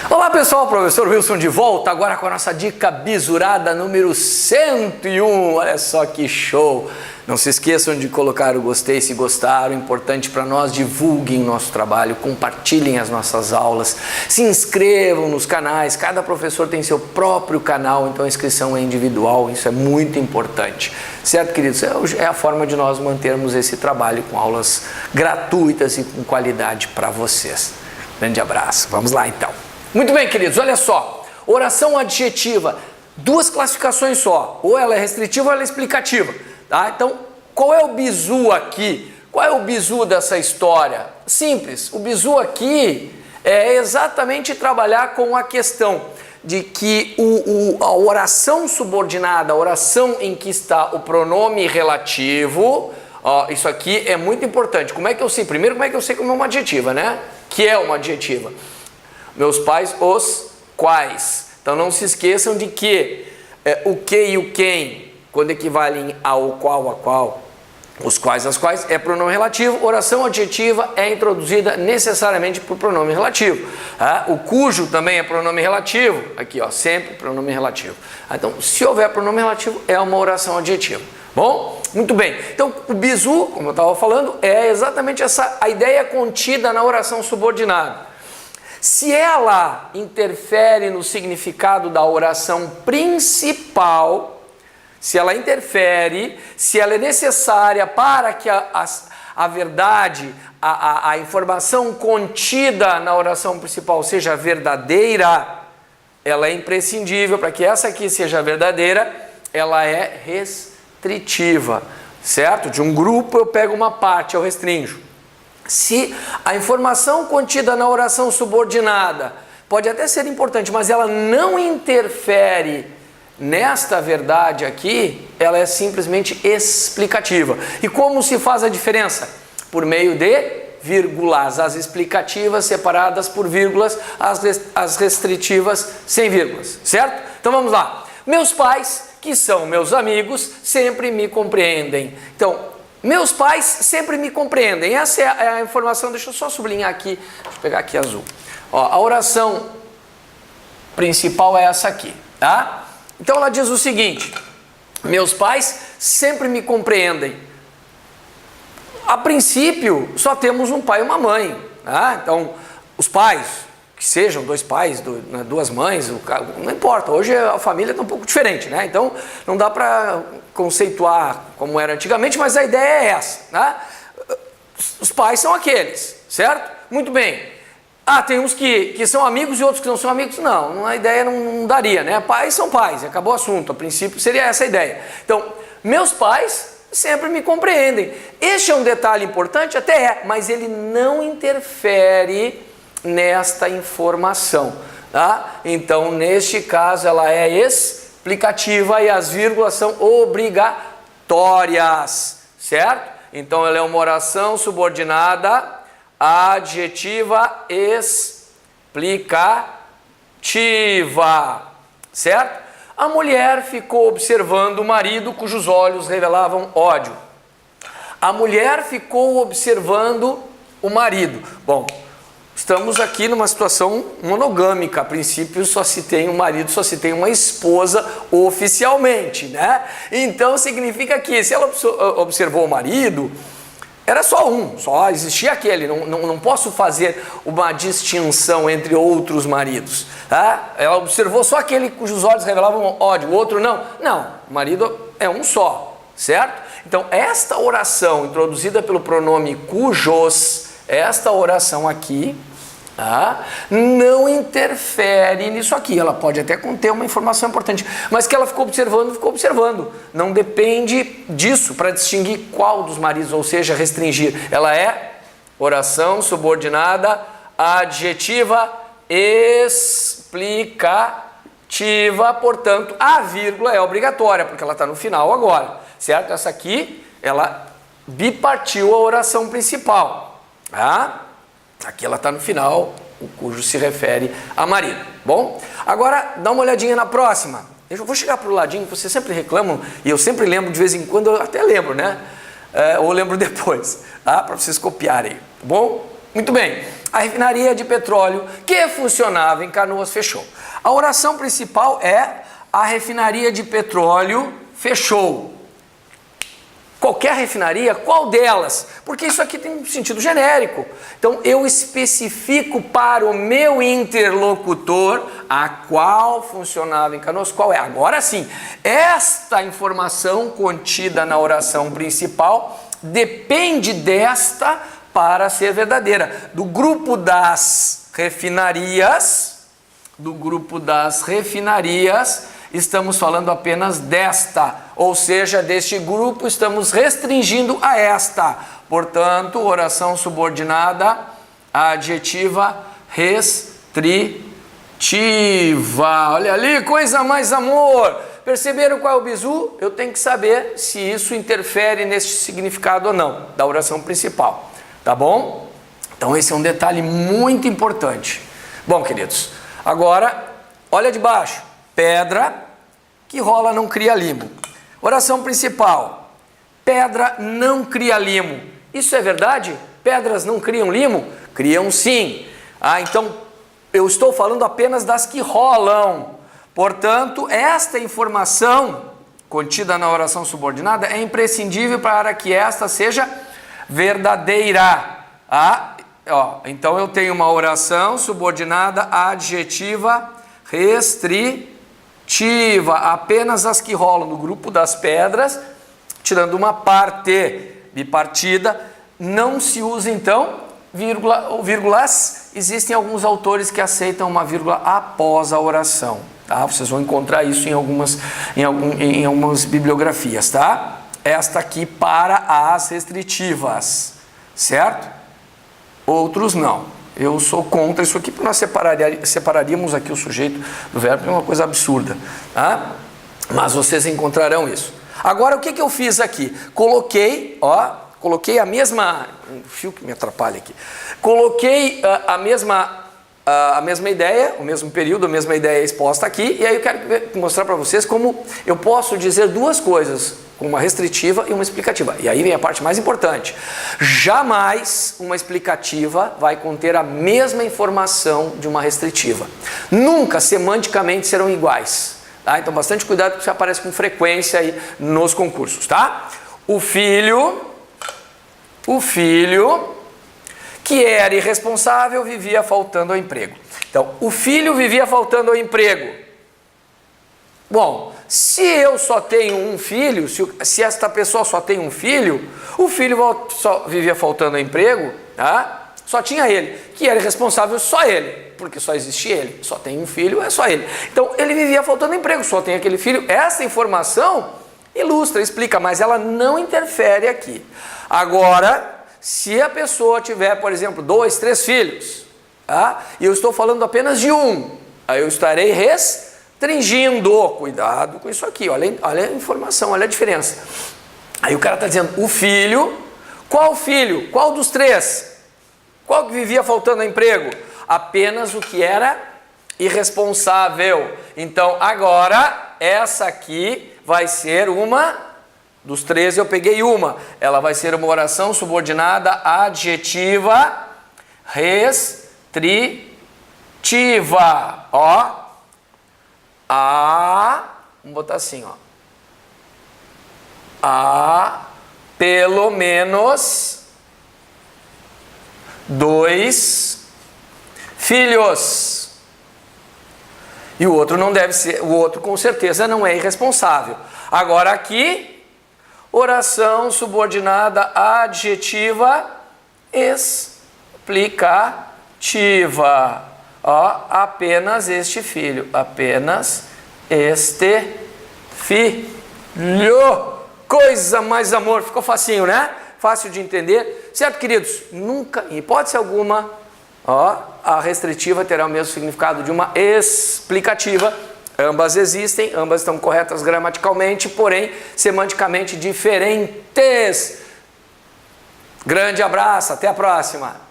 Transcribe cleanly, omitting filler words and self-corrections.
Olá pessoal, professor Wilson de volta, agora com a nossa dica bisurada número 101, olha só que show! Não se esqueçam de colocar o gostei se gostaram, importante para nós, divulguem nosso trabalho, compartilhem as nossas aulas, se inscrevam nos canais, cada professor tem seu próprio canal, então a inscrição é individual, isso é muito importante, certo, queridos? É a forma de nós mantermos esse trabalho com aulas gratuitas e com qualidade para vocês. Grande abraço, vamos lá então. Muito bem, queridos, olha só, oração adjetiva, duas classificações só, ou ela é restritiva ou ela é explicativa, tá? Então, qual é o bizu aqui? Qual é o bizu dessa história? Simples, o bizu aqui é exatamente trabalhar com a questão de que a oração subordinada, a oração em que está o pronome relativo, ó, isso aqui é muito importante. Como é que eu sei? Primeiro, como é que eu sei como é uma adjetiva, né? Que é uma adjetiva. Meus pais, os quais. Então não se esqueçam de que o que e o quem, quando equivalem ao qual, a qual, os quais, as quais, é pronome relativo. Oração adjetiva é introduzida necessariamente por pronome relativo. O cujo também é pronome relativo. Aqui, ó, sempre pronome relativo. Então, se houver pronome relativo, é uma oração adjetiva. Bom? Muito bem. Então, o bizu, como eu estava falando, é exatamente a ideia contida na oração subordinada. Se ela interfere no significado da oração principal, se ela interfere, se ela é necessária para que a verdade, a informação contida na oração principal seja verdadeira, ela é imprescindível. Para que essa aqui seja verdadeira, ela é restritiva, certo? De um grupo eu pego uma parte, eu restringo. Se a informação contida na oração subordinada pode até ser importante, mas ela não interfere nesta verdade aqui, ela é simplesmente explicativa. E como se faz a diferença? Por meio de vírgulas, as explicativas separadas por vírgulas, as restritivas sem vírgulas, certo? Então vamos lá. Meus pais, que são meus amigos, sempre me compreendem. Então, meus pais sempre me compreendem. Essa é a informação. Deixa eu só sublinhar aqui. Deixa eu pegar aqui azul. Ó, a oração principal é essa aqui, tá? Então ela diz o seguinte: meus pais sempre me compreendem. A princípio, só temos um pai e uma mãe, tá? Então, os pais, que sejam dois pais, duas mães, não importa. Hoje a família está um pouco diferente, né? Então, não dá para conceituar como era antigamente, mas a ideia é essa, né? Os pais são aqueles, certo? Muito bem. Tem uns que são amigos e outros que não são amigos. Não, a ideia não daria, né? Pais são pais, acabou o assunto. A princípio seria essa a ideia. Então, meus pais sempre me compreendem. Este é um detalhe importante? Até é, mas ele não interfere nesta informação, tá? Então, neste caso, ela é explicativa e as vírgulas são obrigatórias, certo? Então, ela é uma oração subordinada adjetiva explicativa, certo? A mulher ficou observando o marido cujos olhos revelavam ódio. A mulher ficou observando o marido. Bom, estamos aqui numa situação monogâmica. A princípio só se tem um marido, só se tem uma esposa oficialmente, né? Então significa que se ela observou o marido, era só um, só existia aquele. Não posso fazer uma distinção entre outros maridos, tá? Ela observou só aquele cujos olhos revelavam ódio, o outro não. Não, o marido é um só, certo? Então esta oração introduzida pelo pronome cujos, esta oração aqui, não interfere nisso aqui. Ela pode até conter uma informação importante, mas que ela ficou observando. Não depende disso para distinguir qual dos maridos, ou seja, restringir. Ela é oração subordinada adjetiva explicativa, portanto, a vírgula é obrigatória, porque ela está no final agora, certo? Essa aqui, ela bipartiu a oração principal, tá? Aqui ela está no final, o cujo se refere a marido. Bom, agora dá uma olhadinha na próxima. Eu vou chegar para o ladinho, vocês sempre reclamam, e eu sempre lembro, de vez em quando, eu até lembro, né? Ou lembro depois, tá? Para vocês copiarem, tá bom? Muito bem, a refinaria de petróleo que funcionava em Canoas fechou. A oração principal é: a refinaria de petróleo fechou. Qualquer refinaria, qual delas? Porque isso aqui tem um sentido genérico. Então eu especifico para o meu interlocutor a qual funcionava em Canoas, qual é. Agora sim, esta informação contida na oração principal depende desta para ser verdadeira. Do grupo das refinarias, estamos falando apenas desta, ou seja, deste grupo estamos restringindo a esta. Portanto, oração subordinada adjetiva restritiva. Olha ali, coisa mais amor. Perceberam qual é o bizu? Eu tenho que saber se isso interfere neste significado ou não, da oração principal. Tá bom? Então esse é um detalhe muito importante. Bom, queridos, agora, olha de baixo. Pedra que rola não cria limo. Oração principal: pedra não cria limo. Isso é verdade? Pedras não criam limo? Criam sim. Então eu estou falando apenas das que rolam. Portanto, esta informação contida na oração subordinada é imprescindível para que esta seja verdadeira. Então eu tenho uma oração subordinada adjetiva restritiva, apenas as que rolam no grupo das pedras, tirando uma parte bipartida. Não se usa então vírgula ou vírgulas. Existem alguns autores que aceitam uma vírgula após a oração, tá? Vocês vão encontrar isso em algumas bibliografias, tá? Esta aqui para as restritivas, certo? Outros não. Eu sou contra isso aqui, porque nós separaríamos aqui o sujeito do verbo, é uma coisa absurda, tá? Mas vocês encontrarão isso. Agora, o que eu fiz aqui? Coloquei a mesma... Um fio que me atrapalha aqui. Coloquei a mesma ideia, o mesmo período, a mesma ideia exposta aqui, e aí eu quero mostrar para vocês como eu posso dizer duas coisas, uma restritiva e uma explicativa. E aí vem a parte mais importante. Jamais uma explicativa vai conter a mesma informação de uma restritiva. Nunca semanticamente serão iguais. Tá? Então bastante cuidado, porque isso aparece com frequência aí nos concursos, tá? O filho que era irresponsável vivia faltando ao emprego. Então, o filho vivia faltando ao emprego. Bom, se eu só tenho um filho, se esta pessoa só tem um filho, o filho só vivia faltando ao emprego, tá? Só tinha ele, que era irresponsável, só ele, porque só existia ele. Só tem um filho, é só ele. Então, ele vivia faltando ao emprego, só tem aquele filho. Essa informação ilustra, explica, mas ela não interfere aqui. Agora, se a pessoa tiver, por exemplo, 2, 3 filhos, tá? E eu estou falando apenas de um, aí eu estarei restringindo. Cuidado com isso aqui, olha a informação, olha a diferença. Aí o cara está dizendo, o filho, qual filho? Qual dos 3? Qual que vivia faltando ao emprego? Apenas o que era irresponsável. Então agora, essa aqui vai ser uma... Dos 13 eu peguei uma. Ela vai ser uma oração subordinada adjetiva restritiva. Vamos botar assim, pelo menos 2 filhos. E o outro não deve ser, o outro com certeza não é irresponsável. Agora aqui, oração subordinada adjetiva explicativa. Apenas este filho. Apenas este filho. Coisa mais amor. Ficou facinho, né? Fácil de entender. Certo, queridos? Nunca, em hipótese alguma, a restritiva terá o mesmo significado de uma explicativa. Ambas existem, ambas estão corretas gramaticalmente, porém semanticamente diferentes. Grande abraço, até a próxima!